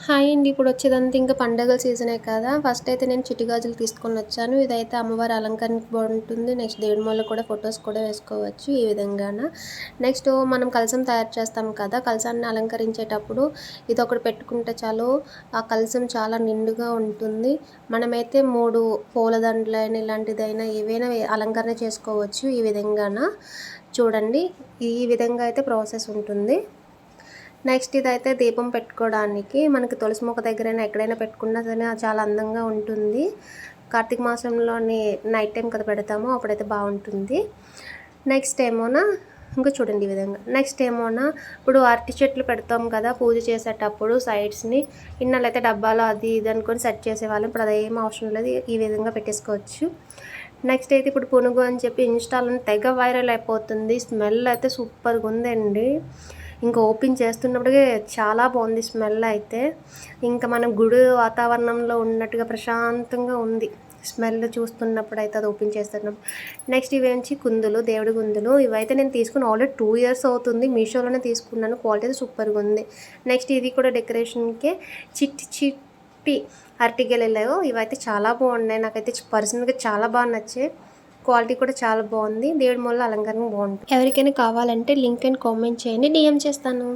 Hi అండి. ఇప్పుడొచ్చేదంతా ఇంకా పండగల సీజనే కదా! ఫస్ట్ అయితే నేను చిట్టి గాజులు తీసుకొనొచ్చాను. ఇదైతే అమ్మవారి అలంకరణకి బావుంటుంది. నెక్స్ట్ దేవుడి మూల కూడా ఫోటోస్ కూడా వేసుకోవచ్చు ఈ విధంగాన. నెక్స్ట్ మనం కలశం తయారు చేస్తాం కదా! కలశాన్ని అలంకరించేటప్పుడు ఇదొకటి పెట్టుకుంటే చాలు ఆ కలశం చాలా నిండుగా ఉంటుంది. మనమైతే 3 పూలదండలైన ఇలాంటిదైనా ఏవైనా అలంకరణ చేసుకోవచ్చు ఈ విధంగాన. చూడండి ఈ విధంగా అయితే ప్రాసెస్ ఉంటుంది. నెక్స్ట్ ఇదైతే దీపం పెట్టుకోవడానికి మనకి తులసి మొక్క దగ్గరైనా ఎక్కడైనా పెట్టుకున్నా సరే చాలా అందంగా ఉంటుంది. కార్తీక మాసంలోని నైట్ టైం కదా పెడతామో అప్పుడైతే బాగుంటుంది. నెక్స్ట్ ఏమోనా ఇంకా చూడండి ఈ విధంగా. నెక్స్ట్ ఏమోనా ఇప్పుడు అరటి చెట్లు పెడతాం కదా పూజ చేసేటప్పుడు సైడ్స్ని ఇన్నాళ్ళైతే డబ్బాలో అది ఇది అనుకొని సెట్ చేసేవాళ్ళం. ఇప్పుడు అదేం అవసరం లేదు, ఈ విధంగా పెట్టేసుకోవచ్చు. నెక్స్ట్ అయితే ఇప్పుడు పునుగు అని చెప్పి ఇన్స్టాలో తెగ వైరల్ అయిపోతుంది. స్మెల్ అయితే సూపర్గా ఉందండి. ఇంకా ఓపెన్ చేస్తున్నప్పటికే చాలా బాగుంది స్మెల్ అయితే. ఇంకా మనం గుడి వాతావరణంలో ఉన్నట్టుగా ప్రశాంతంగా ఉంది స్మెల్ చూస్తున్నప్పుడు అయితే అది ఓపెన్ చేస్తున్నప్పుడు. నెక్స్ట్ ఇవేంచి కుందులు, దేవుడి కుందులు. ఇవైతే నేను తీసుకుని ఆల్రెడీ 2 ఇయర్స్ అవుతుంది. మీషోలోనే తీసుకున్నాను. క్వాలిటీ అయితే సూపర్గా ఉంది. నెక్స్ట్ ఇది కూడా డెకరేషన్కే చిట్టి చిట్టి అరటిగెలలు. ఇవైతే చాలా బాగున్నాయి. నాకైతే పర్సనల్గా చాలా బాగా నచ్చాయి. క్వాలిటీ కూడా చాలా బాగుంది. దేవుడి మూల అలంకరణ బాగుంటుంది. ఎవరికైనా కావాలంటే లింక్ అండ్ కామెంట్ చేయండి, డిఎం చేస్తాను.